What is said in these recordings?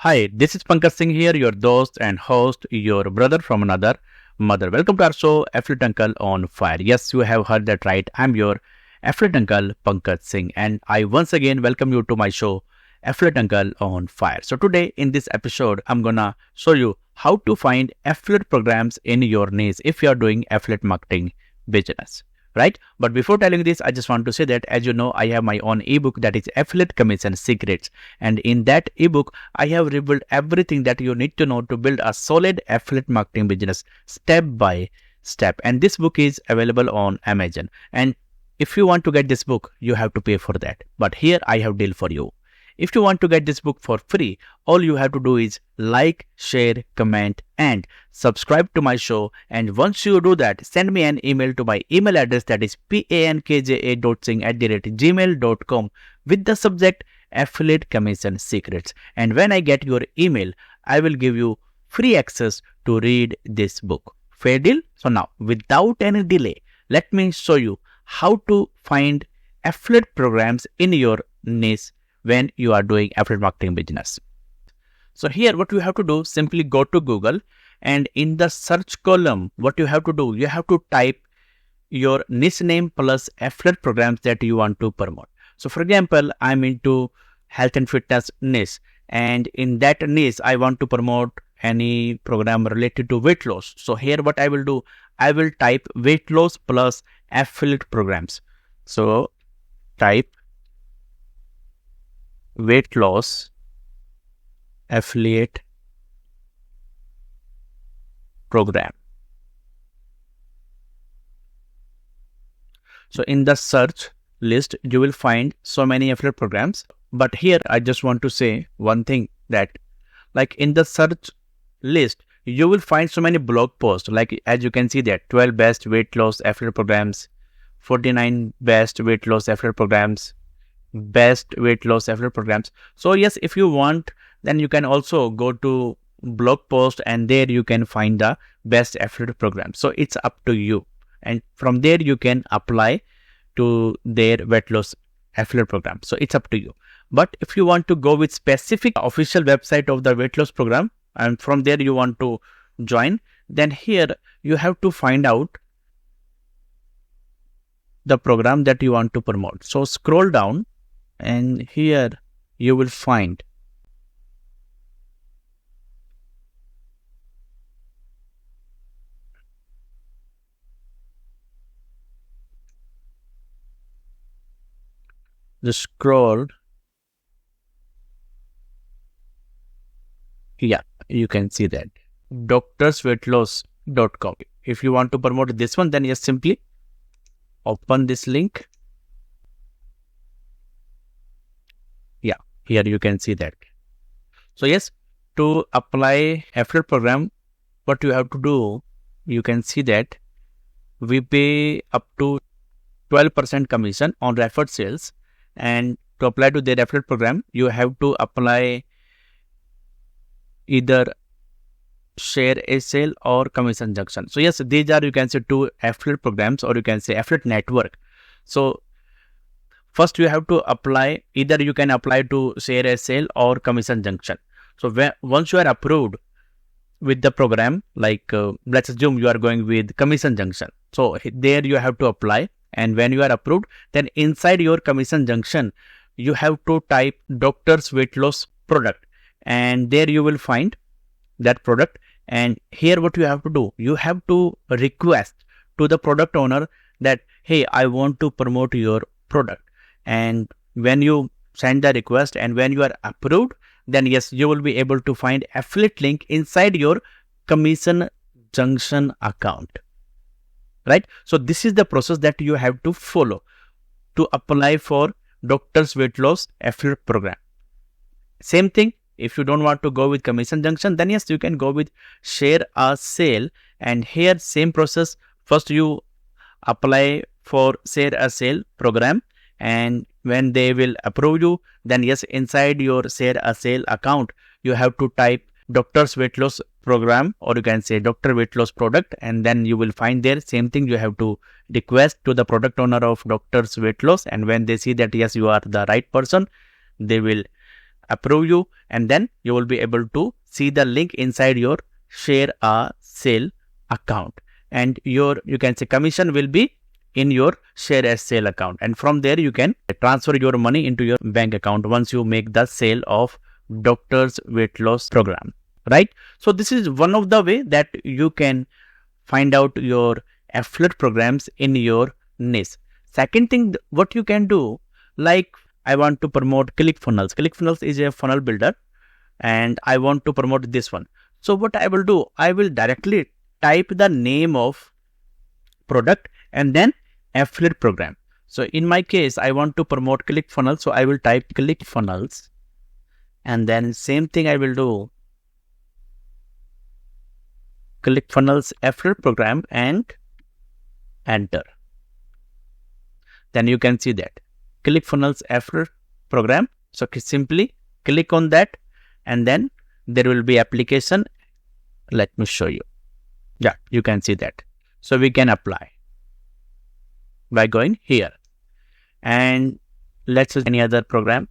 Hi, this is Pankaj Singh here, your host and host, your brother from another mother. Welcome to our show, Affiliate Uncle on Fire. Yes, you have heard that right. I'm your Affiliate Uncle, Pankaj Singh, and I once again welcome you to my show, Affiliate Uncle on Fire. So today in this episode, I'm gonna show you how to find affiliate programs in your niche if you're doing affiliate marketing business. Right? But before telling this, I just want to say that, as you know, I have my own ebook that is Affiliate Commission Secrets. And in that ebook, I have revealed everything that you need to know to build a solid affiliate marketing business step by step. And this book is available on Amazon. And if you want to get this book, you have to pay for that. But here I have deal for you. If you want to get this book for free, all you have to do is like, share, comment, and subscribe to my show. And once you do that, send me an email to my email address that is pankja.singh@gmail.com with the subject Affiliate Commission Secrets. And when I get your email, I will give you free access to read this book. Fair deal? So now, without any delay, let me show you how to find affiliate programs in your niche when you are doing affiliate marketing business. So here what you have to do, simply go to Google, and in the search column, what you have to do, you have to type your niche name plus affiliate programs that you want to promote. So for example, I'm into health and fitness niche, and in that niche, I want to promote any program related to weight loss. So here what I will do, I will type weight loss plus affiliate programs. So type weight loss affiliate program. So in the search list, you will find so many affiliate programs. But here I just want to say one thing, that like in the search list, you will find so many blog posts, like as you can see that 12 best weight loss affiliate programs, 49 best weight loss affiliate programs, best weight loss affiliate programs. So yes, if you want, then you can also go to blog post, and there you can find the best affiliate program. So it's up to you, and from there you can apply to their weight loss affiliate program. So it's up to you. But if you want to go with specific official website of the weight loss program, and from there you want to join, then here you have to find out the program that you want to promote. So scroll down, and here you will find the scroll. Yeah, you can see that doctorsweightloss.com. If you want to promote this one, then just simply open this link. Yeah, here you can see that. So yes, to apply affiliate program, what you have to do, you can see that we pay up to 12% commission on referred sales. And to apply to their affiliate program, you have to apply either share a sale or commission junction. So yes, these are, you can say, two affiliate programs, or you can say affiliate network. So first you have to apply, either you can apply to share a sale or commission junction. So once you are approved with the program, like let's assume you are going with commission junction. So there you have to apply, and when you are approved, then inside your commission junction, you have to type doctor's weight loss product, and there you will find that product. And here what you have to do, you have to request to the product owner that, hey, I want to promote your product. And when you send the request and when you are approved, then yes, you will be able to find affiliate link inside your commission junction account. Right? So this is the process that you have to follow to apply for doctor's weight loss affiliate program. Same thing, if you don't want to go with commission junction, then yes, you can go with share a sale. And here same process, first you apply for share a sale program, and when they will approve you, then yes, inside your share a sale account, you have to type doctor's weight loss program, or you can say doctor weight loss product, and then you will find there same thing. You have to request to the product owner of doctor's weight loss, and when they see that yes, you are the right person, they will approve you, and then you will be able to see the link inside your share a sale account, and you can say commission will be in your share a sale account, and from there you can transfer your money into your bank account once you make the sale of doctor's weight loss program, right? So this is one of the way that you can find out your affiliate programs in your niche. Second thing, what you can do, like I want to promote ClickFunnels. ClickFunnels is a funnel builder and I want to promote this one. So what I will do, I will directly type the name of product and then affiliate program. So in my case, I want to promote ClickFunnels. So I will type ClickFunnels and then same thing I will do, ClickFunnels affiliate program and enter. Then you can see that ClickFunnels affiliate program. So simply click on that and then there will be application. Let me show you. Yeah, you can see that. So we can apply by going here, and let's say any other program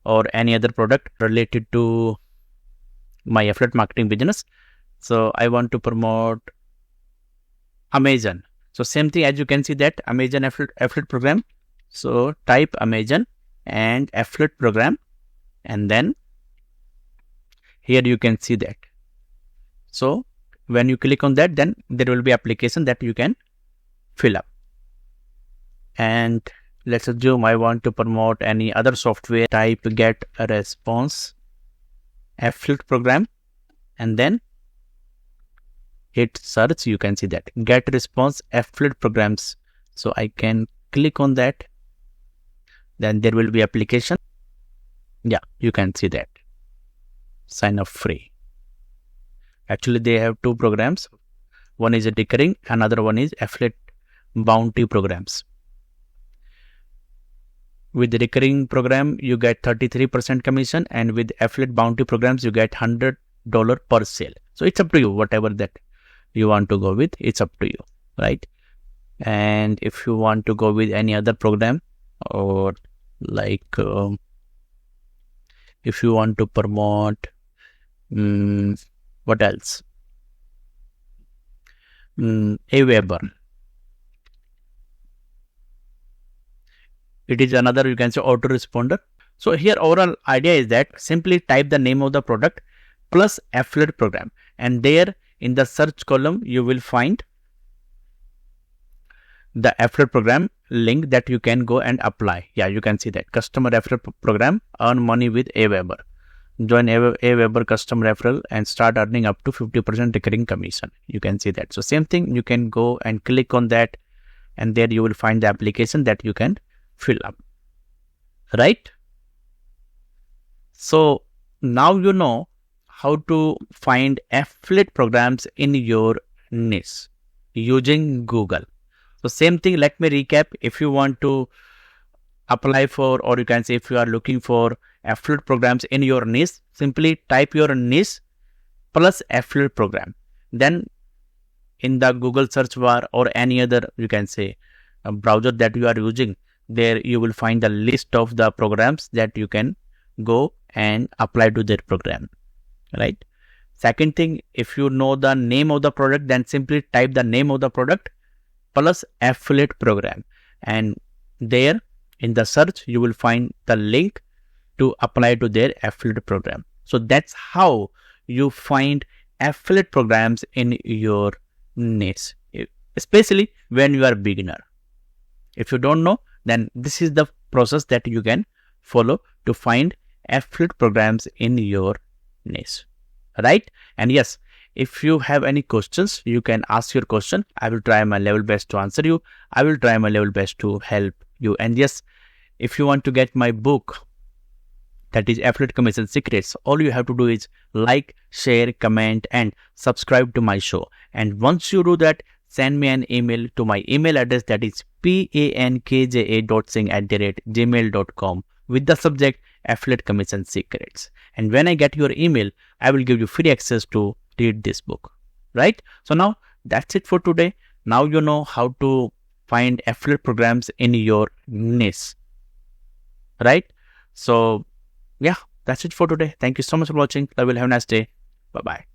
or any other product related to my affiliate marketing business. So I want to promote Amazon. So same thing, as you can see that Amazon affiliate program. So type Amazon and affiliate program, and then here you can see that. So when you click on that, then there will be application that you can fill up. And let's assume I want to promote any other software. Type get a response affiliate program and then hit search. You can see that get response affiliate programs. So I can click on that. Then there will be application. Yeah, you can see that. Sign up free. Actually, they have two programs. One is a recurring, another one is affiliate bounty programs. With the recurring program, you get 33% commission, and with affiliate bounty programs, you get $100 per sale. So it's up to you, whatever that you want to go with, it's up to you, right? And if you want to go with any other program, or like if you want to promote what else? Aweber. It is another, you can say, autoresponder. So here overall idea is that simply type the name of the product plus affiliate program, and there in the search column you will find the affiliate program link that you can go and apply. Yeah, you can see that customer referral program, earn money with Aweber. Join Aweber customer referral and start earning up to 50% recurring commission. You can see that. So same thing, you can go and click on that, and there you will find the application that you can fill up, right? So now you know how to find affiliate programs in your niche using Google. So same thing, let me recap. If you want to apply for, or you can say if you are looking for affiliate programs in your niche, simply type your niche plus affiliate program. Then in the Google search bar or any other, you can say, a browser that you are using, there you will find the list of the programs that you can go and apply to that program, right? Second thing, if you know the name of the product, then simply type the name of the product plus affiliate program, and there in the search you will find the link to apply to their affiliate program. So that's how you find affiliate programs in your niche, especially when you are a beginner. If you don't know, then this is the process that you can follow to find affiliate programs in your niche, right? And yes, if you have any questions, you can ask your question. I will try my level best to answer you. I will try my level best to help you. And yes, if you want to get my book, that is Affiliate Commission Secrets, all you have to do is like, share, comment, and subscribe to my show. And once you do that, send me an email to my email address, that is pankja.singh@gmail.com with the subject Affiliate Commission Secrets. And when I get your email, I will give you free access to read this book, right? So now that's it for today. Now you know how to find affiliate programs in your niche, right? So yeah, that's it for today. Thank you so much for watching. I will have a nice day. Bye bye.